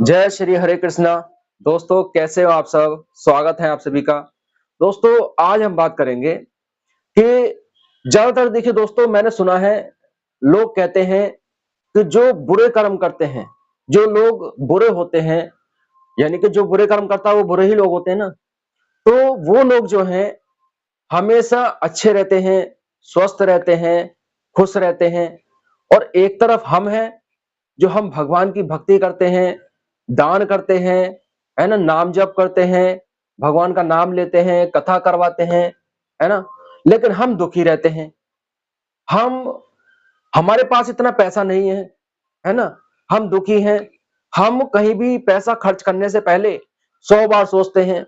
जय श्री हरे कृष्णा। दोस्तों कैसे हो आप सब? स्वागत है आप सभी का। दोस्तों आज हम बात करेंगे कि ज्यादातर देखिए दोस्तों, मैंने सुना है लोग कहते हैं कि जो बुरे कर्म करते हैं, जो लोग बुरे होते हैं, यानी कि जो बुरे कर्म करता है वो बुरे ही लोग होते हैं ना। तो वो लोग जो हैं हमेशा अच्छे रहते हैं, स्वस्थ रहते हैं, खुश रहते हैं। और एक तरफ हम हैं जो हम भगवान की भक्ति करते हैं, दान करते हैं, है ना? नाम जप करते हैं, भगवान का नाम लेते हैं, कथा करवाते हैं, है ना? लेकिन हम दुखी रहते हैं। हम हमारे पास इतना पैसा नहीं है ना? हम दुखी हैं। हम कहीं भी पैसा खर्च करने से पहले 100 बार सोचते हैं।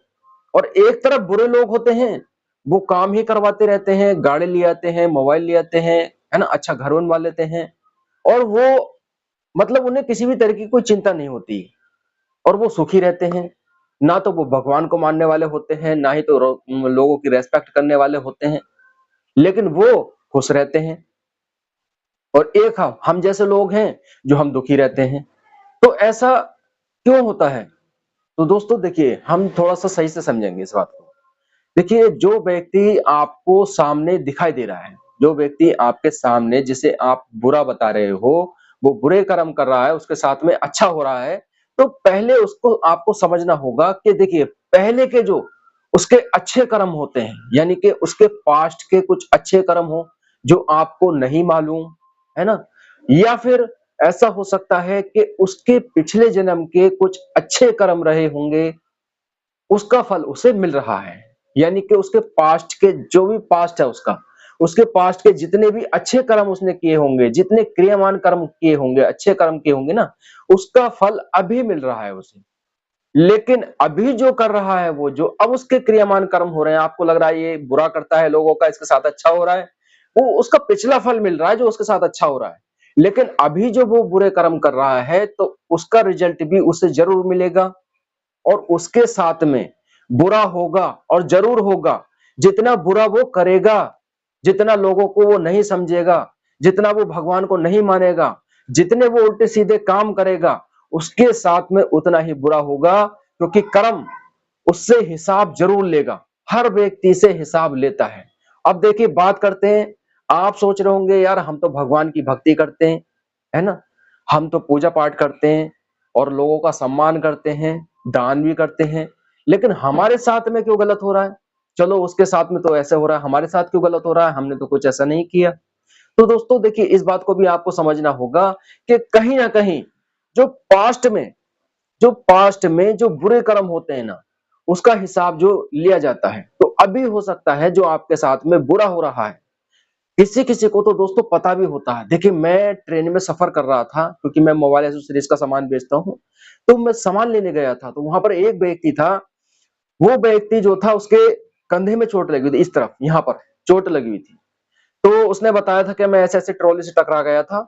और एक तरफ बुरे लोग होते हैं, वो काम ही करवाते रहते हैं, गाड़ी ले आते हैं, मोबाइल ले आते हैं, है ना? अच्छा घर बनवा लेते हैं और वो मतलब उन्हें किसी भी तरह की कोई चिंता नहीं होती और वो सुखी रहते हैं। ना तो वो भगवान को मानने वाले होते हैं, ना ही तो लोगों की रेस्पेक्ट करने वाले होते हैं, लेकिन वो खुश रहते हैं। और एक हम जैसे लोग हैं जो हम दुखी रहते हैं। तो ऐसा क्यों होता है? तो दोस्तों देखिए, हम थोड़ा-सा सही से समझेंगे इस बात को। देखिए, जो व्यक्ति आपको सामने दिखाई दे रहा है, जो व्यक्ति आपके सामने जिसे आप बुरा बता रहे हो, वो बुरे कर्म कर रहा है, उसके साथ में अच्छा हो रहा है, तो पहले उसको आपको समझना होगा कि देखिए, पहले के जो उसके अच्छे कर्म होते हैं, यानी कि उसके पास्ट के कुछ अच्छे कर्म हो, जो आपको नहीं मालूम, है ना? या फिर ऐसा हो सकता है कि उसके पिछले जन्म के कुछ अच्छे कर्म रहे होंगे, उसका फल उसे मिल रहा है। यानी कि उसके पास्ट के जो भी पास्ट है उसके पास्ट के जितने भी अच्छे कर्म उसने किए होंगे, जितने क्रियामान कर्म किए होंगे, अच्छे कर्म किए होंगे ना, उसका फल अभी मिल रहा है उसे। लेकिन अभी जो कर रहा है वो जो अब उसके क्रियामान कर्म हो रहे हैं, आपको लग रहा है ये बुरा करता है लोगों का, इसके साथ अच्छा हो रहा है, वो उसका पिछला फल मिल रहा है जो उसके साथ अच्छा हो रहा है। लेकिन अभी जो वो बुरे कर्म कर रहा है तो उसका रिजल्ट भी उसे जरूर मिलेगा और उसके साथ में बुरा होगा और जरूर होगा। जितना बुरा वो करेगा, जितना लोगों को वो नहीं समझेगा, जितना वो भगवान को नहीं मानेगा, जितने वो उल्टे सीधे काम करेगा, उसके साथ में उतना ही बुरा होगा, क्योंकि कर्म उससे हिसाब जरूर लेगा। हर व्यक्ति से हिसाब लेता है। अब देखिए बात करते हैं, आप सोच रहे होंगे यार हम तो भगवान की भक्ति करते हैं, है ना? हम तो पूजा पाठ करते हैं और लोगों का सम्मान करते हैं, दान भी करते हैं, लेकिन हमारे साथ में क्यों गलत हो रहा है? चलो उसके साथ में तो ऐसे हो रहा है, हमारे साथ क्यों गलत हो रहा है? हमने तो कुछ ऐसा नहीं किया। तो दोस्तों देखिए, इस बात को भी आपको समझना होगा कि कहीं ना कहीं जो पास्ट में जो बुरे कर्म होते हैं ना, उसका हिसाब जो लिया जाता है, तो अभी हो सकता है जो आपके साथ में बुरा हो रहा है, किसी किसी को तो दोस्तों पता भी होता है। देखिए मैं ट्रेन में सफर कर रहा था, क्योंकि मैं मोबाइल एसेसरीज का सामान बेचता हूँ, तो मैं सामान लेने गया था, तो वहां पर एक व्यक्ति था। वो व्यक्ति जो था उसके कंधे में चोट लगी हुई थी, इस तरफ यहाँ पर चोट लगी हुई थी। तो उसने बताया था कि मैं ऐसे ऐसे ट्रॉली से टकरा गया था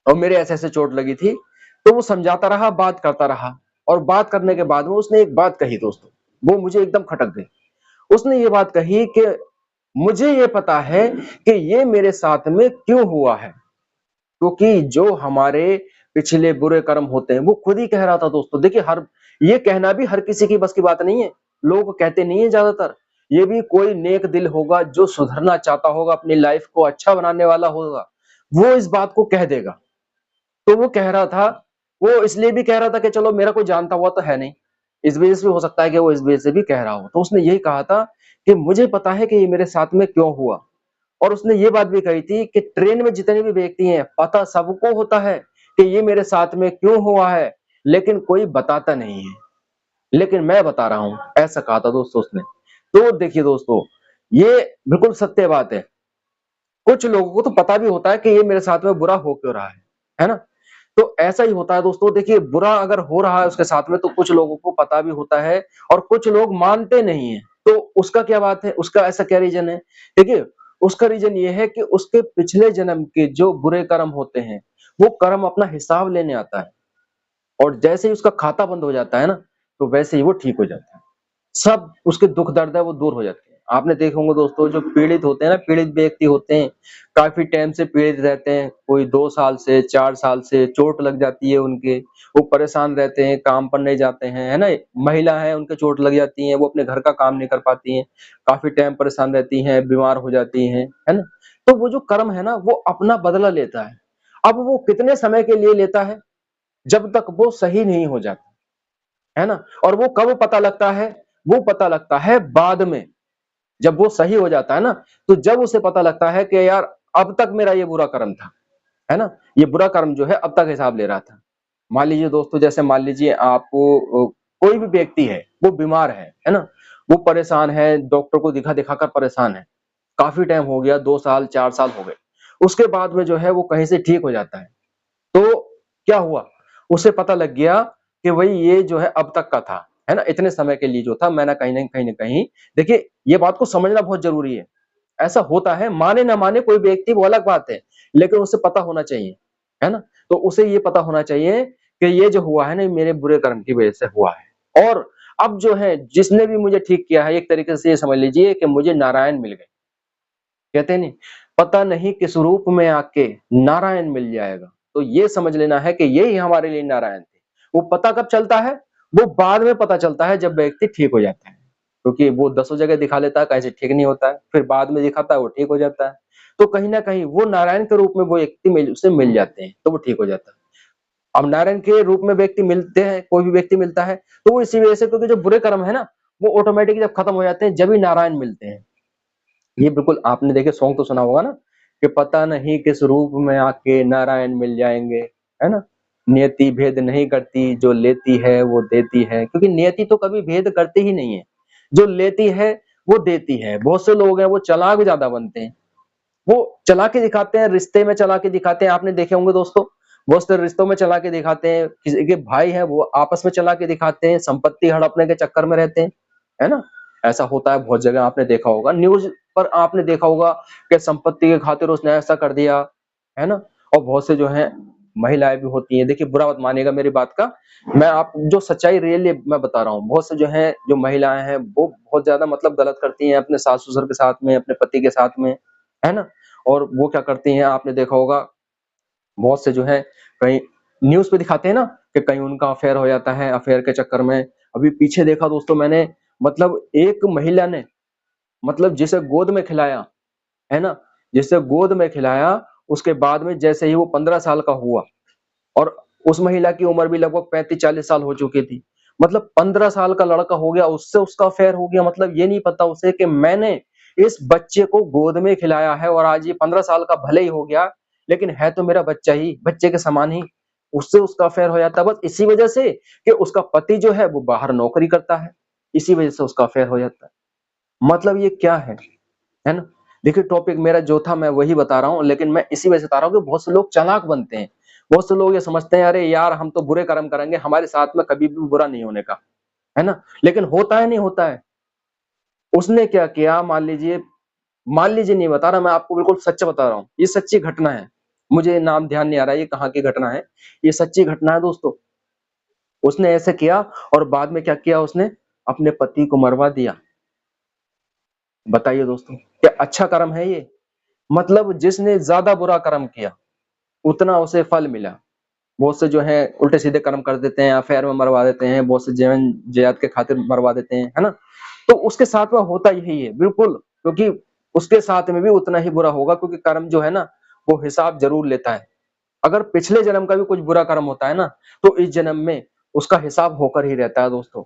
और मेरे ऐसे ऐसे चोट लगी थी। तो वो समझाता रहा, बात करता रहा, और बात करने के बाद में उसने एक बात कही दोस्तों, वो मुझे एकदम खटक गई। उसने ये बात कही कि मुझे ये पता है कि ये मेरे साथ में क्यों हुआ है, क्योंकि जो हमारे पिछले बुरे कर्म होते हैं, वो खुद ही कह रहा था दोस्तों। देखिए हर ये कहना भी हर किसी की बस की बात नहीं है, लोग कहते नहीं है ज्यादातर। ये भी कोई नेक दिल होगा जो सुधरना चाहता होगा, अपनी लाइफ को अच्छा बनाने वाला होगा, वो इस बात को कह देगा। तो वो कह रहा था, वो इसलिए भी कह रहा था कि चलो मेरा कोई जानता हुआ तो है नहीं, इस वजह से भी हो सकता है कि वो इस वजह से भी कह रहा हो। तो उसने यही कहा था कि मुझे पता है कि ये मेरे साथ में क्यों हुआ। और उसने ये बात भी कही थी कि ट्रेन में जितने भी व्यक्ति हैं, पता सबको होता है कि ये मेरे साथ में क्यों हुआ है, लेकिन कोई बताता नहीं है, लेकिन मैं बता रहा हूं, ऐसा कहा था दोस्तों उसने। तो देखिए दोस्तों, ये बिल्कुल सत्य बात है। कुछ लोगों को तो पता भी होता है कि ये मेरे साथ में बुरा हो क्यों रहा है ना? तो ऐसा ही होता है दोस्तों। देखिए बुरा अगर हो रहा है उसके साथ में, तो कुछ लोगों को पता भी होता है और कुछ लोग मानते नहीं है। तो उसका क्या बात है, उसका ऐसा क्या रीजन है? देखिए उसका रीजन ये है कि उसके पिछले जन्म के जो बुरे कर्म होते हैं, वो कर्म अपना हिसाब लेने आता है, और जैसे ही उसका खाता बंद हो जाता है ना, तो वैसे ही वो ठीक हो जाता है। सब उसके दुख दर्द है वो दूर हो जाते हैं। आपने देखे होंगे दोस्तों, जो पीड़ित होते हैं ना, पीड़ित व्यक्ति होते हैं, काफी टाइम से पीड़ित रहते हैं, कोई 2 साल से 4 साल से चोट लग जाती है उनके, वो परेशान रहते हैं, काम पर नहीं जाते हैं, है ना। महिला है, उनके चोट लग जाती है, वो अपने घर का काम नहीं कर पाती हैं, काफी टाइम परेशान रहती हैं, बीमार हो जाती हैं, है ना। तो वो जो कर्म है ना, वो अपना बदला लेता है। अब वो कितने समय के लिए लेता है? जब तक वो सही नहीं हो जाता, है ना। और वो कब पता लगता है? वो पता लगता है बाद में, जब वो सही हो जाता है ना, तो जब उसे पता लगता है कि यार अब तक मेरा ये बुरा कर्म था, है ना, ये बुरा कर्म जो है अब तक हिसाब ले रहा था। मान लीजिए दोस्तों, जैसे मान लीजिए आपको कोई भी व्यक्ति है, वो बीमार है ना, वो परेशान है, डॉक्टर को दिखा दिखा कर परेशान है, काफी टाइम हो गया, 2 साल 4 साल हो गए, उसके बाद में जो है वो कहीं से ठीक हो जाता है। तो क्या हुआ? उसे पता लग गया कि भाई ये जो है अब तक का था, है ना, इतने समय के लिए जो था, मैंने कहीं न कहीं देखिए, ये बात को समझना बहुत ज़रूरी है। ऐसा होता है, माने ना माने कोई व्यक्ति वो अलग बात है, लेकिन उसे पता होना चाहिए, है ना? तो उसे ये पता होना चाहिए कि ये जो हुआ है ना, ये मेरे बुरे कर्म की वजह से हुआ है। और अब जो है जिसने भी मुझे ठीक किया है, एक तरीके से ये समझ लीजिए कि मुझे नारायण मिल गए। कहते नहीं, पता नहीं किस रूप में आके नारायण मिल जाएगा। तो ये समझ लेना है कि यही हमारे लिए नारायण थे। वो पता कब चलता है? वो बाद में पता चलता है, जब व्यक्ति ठीक हो जाता है। क्योंकि वो दसों जगह दिखा लेता है, कहीं से ठीक नहीं होता है, फिर बाद में दिखाता है, वो ठीक हो जाता है। तो कहीं न कहीं वो नारायण के रूप में वो व्यक्ति उसे मिल जाते हैं, तो वो ठीक हो जाता है। अब नारायण के रूप में व्यक्ति मिलते हैं, कोई भी व्यक्ति मिलता है, तो वो इसी वजह से, क्योंकि जो बुरे कर्म है ना, वो ऑटोमेटिक जब खत्म हो जाते हैं, जब ही नारायण मिलते हैं। ये बिल्कुल आपने देखे सॉन्ग तो सुना होगा ना, कि पता नहीं किस रूप में आके नारायण मिल जाएंगे, है ना। नियति भेद नहीं करती, जो लेती है वो देती है, क्योंकि नियति तो कभी भेद करती ही नहीं है, जो लेती है वो देती है। बहुत से लोग हैं, वो चालाक ज्यादा बनते हैं, वो चला के दिखाते हैं, रिश्ते में चला के दिखाते हैं, आपने देखे होंगे दोस्तों, बहुत से रिश्तों में चला के दिखाते हैं, किसी के भाई हैं वो आपस में चला के दिखाते हैं, संपत्ति हड़पने के चक्कर में रहते हैं, है ना। ऐसा होता है बहुत जगह, आपने देखा होगा, न्यूज पर आपने देखा होगा कि संपत्ति के खातिर उसने ऐसा कर दिया, है ना। और बहुत से जो है महिलाएं भी होती हैं, देखिए बुरा मत मानिएगा मेरी बात का, मैं आप जो सच्चाई रियली मैं बता रहा हूँ, बहुत से जो है जो महिलाएं हैं वो बहुत ज्यादा मतलब गलत करती हैं अपने सास ससुर के साथ में, अपने पति के साथ में, है ना। और वो क्या करती हैं, आपने देखा होगा, बहुत से जो है कहीं न्यूज पे दिखाते हैं ना, कि कहीं उनका अफेयर हो जाता है, अफेयर के चक्कर में। अभी पीछे देखा दोस्तों मैंने, मतलब एक महिला ने, मतलब जिसे गोद में खिलाया, है ना, जिसे गोद में खिलाया, उसके बाद में जैसे ही वो 15 साल का हुआ, और उस महिला की उम्र भी लगभग 35-40 साल हो चुकी थी, मतलब 15 साल का लड़का हो गया, उससे उसका अफेयर हो गया। मतलब ये नहीं पता उसे कि मैंने इस बच्चे को गोद में खिलाया है, और आज ये 15 साल का भले ही हो गया, लेकिन है तो मेरा बच्चा ही, बच्चे के समान ही, उससे उसका अफेयर हो जाता है, बस इसी वजह से कि उसका पति जो है वो बाहर नौकरी करता है, इसी वजह से उसका अफेयर हो जाता है। मतलब ये क्या है ना। देखिए टॉपिक मेरा जो था मैं वही बता रहा हूँ, लेकिन मैं इसी वजह से बता रहा हूँ कि बहुत से लोग चालाक बनते हैं, बहुत से लोग ये समझते हैं अरे यार हम तो बुरे कर्म करेंगे, हमारे साथ में कभी भी बुरा नहीं होने का, है ना। लेकिन होता है, नहीं होता है। उसने क्या किया, मान लीजिए नहीं बता रहा, मैं आपको बिल्कुल सच बता रहा हूँ, ये सच्ची घटना है, मुझे नाम ध्यान नहीं आ रहा है ये कहाँ की घटना है, ये सच्ची घटना है दोस्तों। उसने ऐसे किया, और बाद में क्या किया उसने, अपने पति को मरवा दिया। बताइए दोस्तों, क्या अच्छा कर्म है ये? मतलब जिसने ज्यादा बुरा कर्म किया, उतना उसे फल मिला। बहुत से जो है उल्टे सीधे कर्म कर देते हैं, अफेयर में मरवा देते हैं, बहुत से जीवन जयात के खातिर मरवा देते हैं, है ना। तो उसके साथ में होता यही है बिल्कुल, क्योंकि उसके साथ में भी उतना ही बुरा होगा, क्योंकि कर्म जो है ना, वो हिसाब जरूर लेता है। अगर पिछले जन्म का भी कुछ बुरा कर्म होता है ना, तो इस जन्म में उसका हिसाब होकर ही रहता है दोस्तों।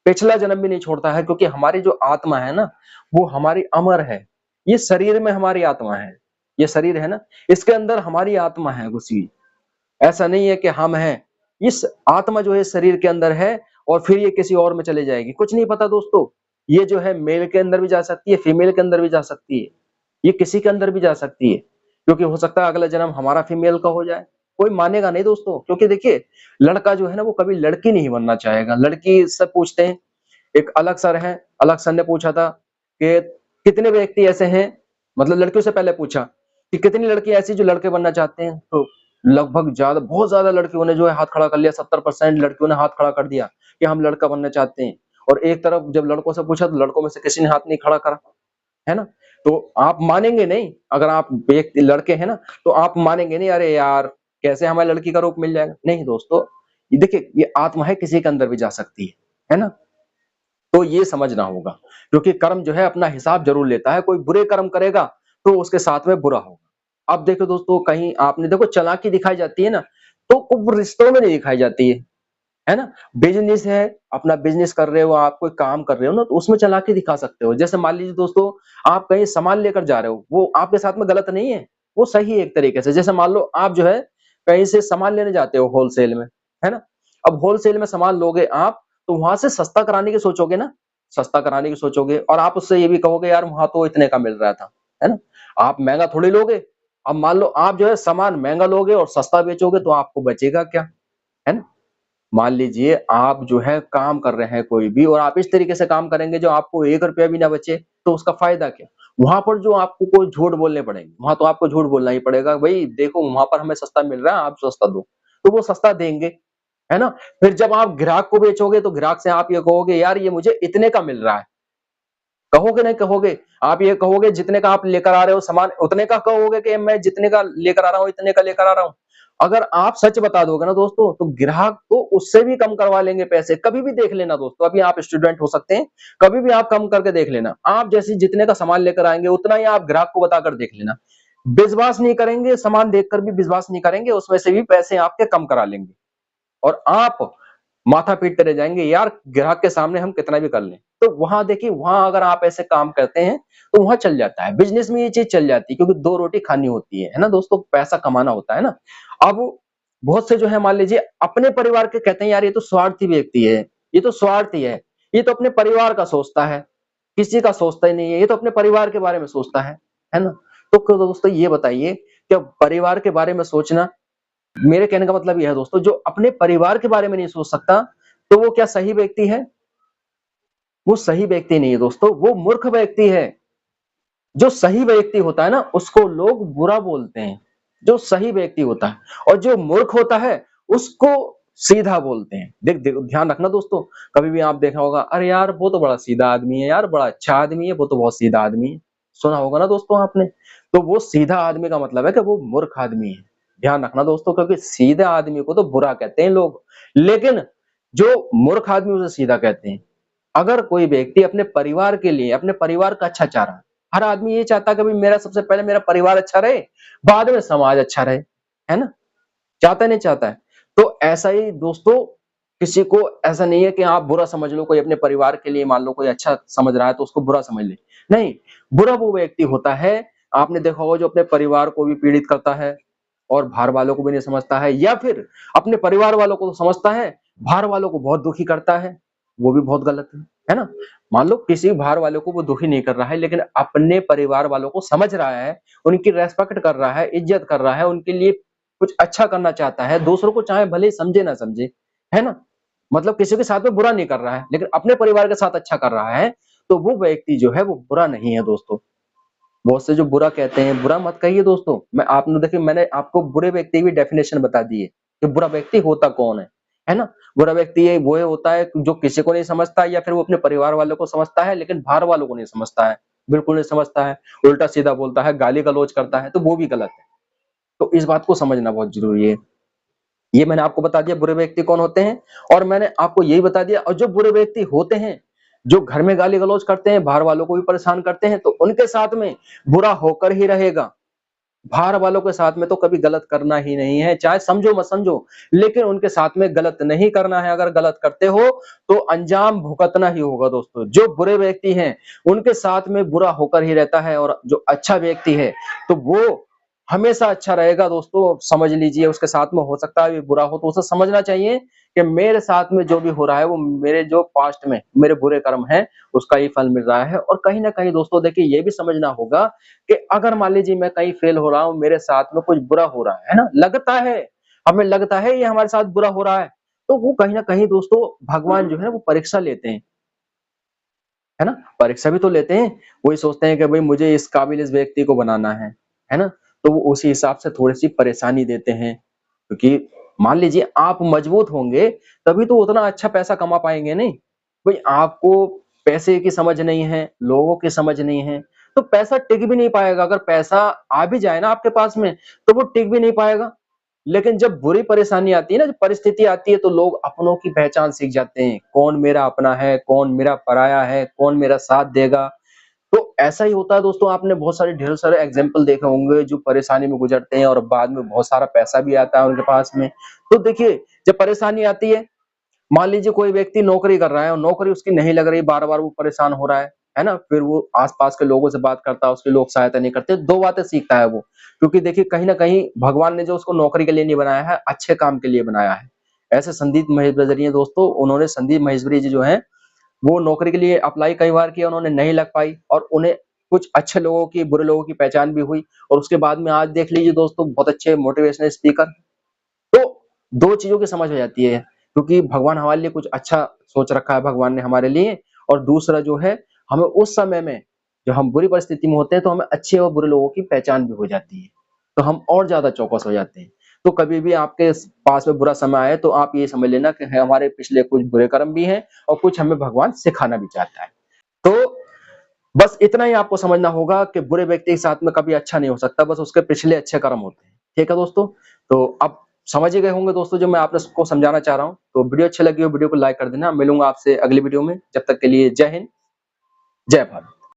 पिछला जन्म भी नहीं छोड़ता है, क्योंकि हमारी जो आत्मा है ना, वो हमारी अमर है। ये शरीर में हमारी आत्मा है, ये शरीर है ना, इसके अंदर हमारी आत्मा है घुसी हुई। ऐसा नहीं है कि हम हैं, इस आत्मा जो है शरीर के अंदर है, और फिर ये किसी और में चले जाएगी, कुछ नहीं पता दोस्तों। ये जो है मेल के अंदर भी जा सकती है, फीमेल के अंदर भी जा सकती है, ये किसी के अंदर भी जा सकती है, क्योंकि हो सकता है अगला जन्म हमारा फीमेल का हो जाए। कोई मानेगा नहीं दोस्तों, क्योंकि देखिए लड़का जो है ना, वो कभी लड़की नहीं बनना चाहेगा। लड़की से पूछते हैं, एक अलग सर है, अलग सर ने पूछा था कि कितने व्यक्ति ऐसे हैं, मतलब लड़कियों से पहले पूछा कि कितनी लड़की ऐसी जो लड़के बनना चाहते हैं, तो लगभग ज्यादा, बहुत ज्यादा लड़कियों ने जो है हाथ खड़ा कर लिया, 70% लड़कियों ने हाथ खड़ा कर दिया कि हम लड़का बनना चाहते हैं। और एक तरफ जब लड़कों से पूछा, तो लड़कों में से किसी ने हाथ नहीं खड़ा करा। है ना? तो आप मानेंगे नहीं, अगर आप एक लड़के हैं ना, तो आप मानेंगे नहीं, अरे यार कैसे हमें लड़की का रूप मिल जाएगा? नहीं दोस्तों, ये देखिए ये आत्मा है, किसी के अंदर भी जा सकती है ना? तो ये समझना होगा, क्योंकि कर्म जो है अपना हिसाब ज़रूर लेता है, कोई बुरे कर्म करेगा, तो उसके साथ में बुरा होगा। अब देखो दोस्तों, कहीं आपने देखो चालाकी दिखाई जाती है ना, तो वो रिश्तों में नहीं दिखाई जाती है ना? बिज़नेस है, अपना बिज़नेस कर रहे हो आप, कोई काम कर रहे हो ना, तो उसमें चालाकी दिखा सकते हो। जैसे मान लीजिए दोस्तों, आप कहीं सामान लेकर जा रहे हो, वो आपके साथ में गलत नहीं है, वो सही है एक तरीके से। जैसे मान लो आप जो है, कहीं से सामान लेने जाते हो होलसेल में, है ना? अब होलसेल में सामान लोगे आप, तो वहाँ से सस्ता कराने की सोचोगे ना, सस्ता कराने की सोचोगे और आप उससे ये भी कहोगे यार वहाँ तो इतने का मिल रहा था, है ना? आप महँगा थोड़ी लोगे। अब मान लो आप जो है सामान महँगा लोगे और सस्ता बेचोगे, तो आपको बचेगा क्या? है ना? मान लीजिए आप जो है काम कर रहे हैं कोई भी और आप इस तरीके से काम करेंगे जो आपको ₹1 भी ना बचे, तो उसका फ़ायदा क्या? वहाँ पर जो आपको कोई झूठ बोलने पड़ेंगे, वहाँ तो आपको झूठ बोलना ही पड़ेगा, भई देखो वहाँ पर हमें सस्ता मिल रहा है, आप सस्ता दो। तो वो सस्ता देंगे, है ना? फिर जब आप ग्राहक को बेचोगे तो ग्राहक से आप ये कहोगे यार ये मुझे इतने का मिल रहा है। कहोगे नहीं कहोगे? आप ये कहोगे जितने का आप लेकर आ रहे हो सामान उतने का कहोगे कि मैं जितने का लेकर आ रहा हूँ, इतने का लेकर आ रहा हूँ। अगर आप सच बता दोगे ना दोस्तों, तो ग्राहक तो उससे भी कम करवा लेंगे पैसे। कभी भी देख लेना दोस्तों, अभी आप स्टूडेंट हो सकते हैं, कभी भी आप कम करके देख लेना। आप जैसे जितने का सामान लेकर आएँगे, उतना ही आप ग्राहक को बताकर देख लेना। विश्वास नहीं करेंगे, सामान देखकर भी विश्वास नहीं करेंगे, उसमें से भी पैसे आपके कम करा लेंगे। और आप माथा पीटते रह जाएँगे, यार ग्राहक के सामने हम कितना भी कर लें। तो वहाँ देखिए, वहाँ अगर आप ऐसे काम करते हैं, तो वहाँ चल जाता है। बिज़नेस में ये चीज़ चल जाती है क्योंकि 2 रोटी खानी होती है ना दोस्तों? पैसा कमाना होता है ना? अब बहुत से जो है मान लीजिए अपने परिवार के कहते हैं यार ये तो स्वार्थी व्यक्ति है, ये तो स्वार्थी है, ये तो अपने परिवार का सोचता है, किसी का सोचता ही नहीं है, ये तो अपने परिवार के बारे में सोचता है ना? तो दोस्तों ये बताइए, क्या परिवार के बारे में सोचना मेरे कहने का मतलब ये है दोस्तों, जो अपने परिवार के बारे में नहीं सोच सकता, तो वो क्या सही व्यक्ति है? वो सही व्यक्ति नहीं है दोस्तों, वो मूर्ख व्यक्ति है। जो सही व्यक्ति होता है ना, उसको लोग बुरा बोलते हैं, जो सही व्यक्ति होता है और जो मूर्ख होता है, उसको सीधा बोलते हैं। देख ध्यान रखना दोस्तों, कभी भी आप देखा होगा, अरे यार वो तो बड़ा सीधा आदमी है यार, बड़ा अच्छा आदमी है, वो तो बहुत सीधा आदमी है। सुना होगा ना दोस्तों आपने? तो वो सीधा आदमी का मतलब है कि वो मूर्ख आदमी है। ध्यान रखना दोस्तों, क्योंकि सीधे आदमी को तो बुरा कहते हैं लोग, लेकिन जो मूर्ख आदमी उसे सीधा कहते हैं। अगर कोई व्यक्ति अपने परिवार के लिए, अपने परिवार का अच्छा चाह रहा है, हर आदमी ये चाहता है कि भाई मेरा सबसे पहले मेरा परिवार अच्छा रहे, बाद में समाज अच्छा रहे, है ना? चाहता है नहीं चाहता है? तो ऐसा ही दोस्तों, किसी को ऐसा नहीं है कि आप बुरा समझ लो, कोई अपने परिवार के लिए मान लो कोई अच्छा समझ रहा है तो उसको बुरा समझ ले। नहीं, बुरा वो व्यक्ति होता है, आपने देखा होगा जो अपने परिवार को भी पीड़ित करता है और बाहर वालों को भी नहीं समझता है, या फिर अपने परिवार वालों को तो समझता है, बाहर वालों को बहुत दुखी करता है, वो भी बहुत गलत है ना? मान लो किसी बाहर वालों को वो दुखी नहीं कर रहा है, लेकिन अपने परिवार वालों को समझ रहा है, उनकी रिस्पेक्ट कर रहा है, इज्जत कर रहा है, उनके लिए कुछ अच्छा करना चाहता है, दूसरों को चाहे भले ही समझे ना समझे, है ना? मतलब किसी के साथ में बुरा नहीं कर रहा है, लेकिन अपने परिवार के साथ अच्छा कर रहा है, तो वो व्यक्ति जो है वो बुरा नहीं है दोस्तों। बहुत से जो बुरा कहते हैं, बुरा मत कहिए दोस्तों। मैं आपने देखिए मैंने आपको बुरे व्यक्ति की भी डेफिनेशन बता दी है, कि बुरा व्यक्ति होता कौन है ना? बुरा व्यक्ति ये वो होता है जो किसी को नहीं समझता, या फिर वो अपने परिवार वालों को समझता है, लेकिन बाहर वालों को नहीं समझता है, बिल्कुल नहीं समझता है, उल्टा-सीधा बोलता है, गाली-गलौज करता है, तो वो भी गलत है। तो इस बात को समझना बहुत ज़रूरी है। ये मैंने आपको बता दिया बुरे व्यक्ति कौन होते हैं, और मैंने आपको यही बता दिया, और जो बुरे व्यक्ति होते हैं, जो घर में गाली-गलौज करते हैं, बाहर वालों को भी परेशान करते हैं, तो उनके साथ में बुरा होकर ही रहेगा। बाहर वालों के साथ में तो कभी गलत करना ही नहीं है, चाहे समझो मत समझो, लेकिन उनके साथ में गलत नहीं करना है। अगर गलत करते हो, तो अंजाम भुगतना ही होगा दोस्तों। जो बुरे व्यक्ति हैं, उनके साथ में बुरा होकर ही रहता है, और जो अच्छा व्यक्ति है, तो वो हमेशा अच्छा रहेगा दोस्तों। समझ लीजिए उसके साथ में हो सकता है ये बुरा हो, तो उसे समझना चाहिए कि मेरे साथ में जो भी हो रहा है, वो मेरे जो पास्ट में मेरे बुरे कर्म हैं, उसका ही फल मिल रहा है। और कहीं न कहीं दोस्तों देखिए ये भी समझना होगा कि अगर मान लीजिए मैं कहीं फेल हो रहा हूँ, मेरे साथ में कुछ बुरा हो रहा है ना? लगता है, हमें लगता है ये हमारे साथ बुरा हो रहा है, तो वो कहीं न कहीं दोस्तों भगवान जो है वो परीक्षा लेते हैं, है ना? परीक्षा भी तो लेते हैं, वही सोचते हैं कि भई मुझे इस काबिल इस व्यक्ति को बनाना है ना? तो वो उसी हिसाब से थोड़ी-सी परेशानी देते हैं, क्योंकि मान लीजिए आप मजबूत होंगे, तभी तो उतना अच्छा पैसा कमा पाएँगे नहीं। भई आपको पैसे की समझ नहीं है, लोगों की समझ नहीं है, तो पैसा टिक भी नहीं पाएगा। अगर पैसा आ भी जाए ना आपके पास में, तो वो टिक भी नहीं पाएगा। लेकिन जब बुरी परेशानी आती है ना, जब परिस्थिति आती है, तो लोग अपनों की पहचान सीख जाते हैं। कौन मेरा अपना है, कौन मेरा पराया है, कौन मेरा साथ देगा। तो ऐसा ही होता है दोस्तों, आपने बहुत सारे ढेर सारे एग्जाम्पल देखे होंगे जो परेशानी में गुजरते हैं और बाद में बहुत सारा पैसा भी आता है उनके पास में। तो देखिए, जब परेशानी आती है, मान लीजिए कोई व्यक्ति नौकरी कर रहा है और नौकरी उसकी नहीं लग रही, बार-बार वो परेशान हो रहा है ना? फिर वो आस-पास के लोगों से बात करता है, उसकी लोग सहायता नहीं करते, 2 बातें सीखता है वो। क्योंकि देखिए कहीं न कहीं भगवान ने जो उसको नौकरी के लिए नहीं बनाया है, अच्छे काम के लिए बनाया है। ऐसे संदीप महेश्वरी हैं दोस्तों, उन्होंने संदीप महेश्वरी जी जो हैं, वो नौकरी के लिए अप्लाई कई बार किया, उन्होंने नहीं लग पाई और उन्हें कुछ अच्छे लोगों की, बुरे लोगों की पहचान भी हुई और उसके बाद में आज देख लीजिए दोस्तों, बहुत अच्छे मोटिवेशनल स्पीकर। तो 2 चीज़ों की समझ हो जाती है, क्योंकि भगवान हमारे लिए कुछ अच्छा सोच रखा है भगवान ने हमारे लिए। और दूसरा जो है, हमें उस समय में, जब हम बुरी परिस्थिति में होते हैं, तो हमें अच्छे और बुरे लोगों की पहचान भी हो जाती है। तो हम और ज़्यादा चौकस हो जाते हैं। तो कभी भी आपके पास में बुरा समय आए, तो आप ये समझ लेना कि हमारे पिछले कुछ बुरे कर्म भी हैं और कुछ हमें भगवान सिखाना भी चाहता है। तो बस इतना ही आपको समझना होगा कि बुरे व्यक्ति के साथ में कभी अच्छा नहीं हो सकता, बस उसके पिछले अच्छे कर्म होते हैं। ठीक है दोस्तों? तो अब समझ ही गए होंगे दोस्तों जो मैं आपको समझाना चाह रहा हूँ। तो वीडियो अच्छी लगी हो, वीडियो को लाइक कर देना। मिलूँगा आपसे अगली वीडियो में। जब तक के लिए जय हिंद, जय भारत।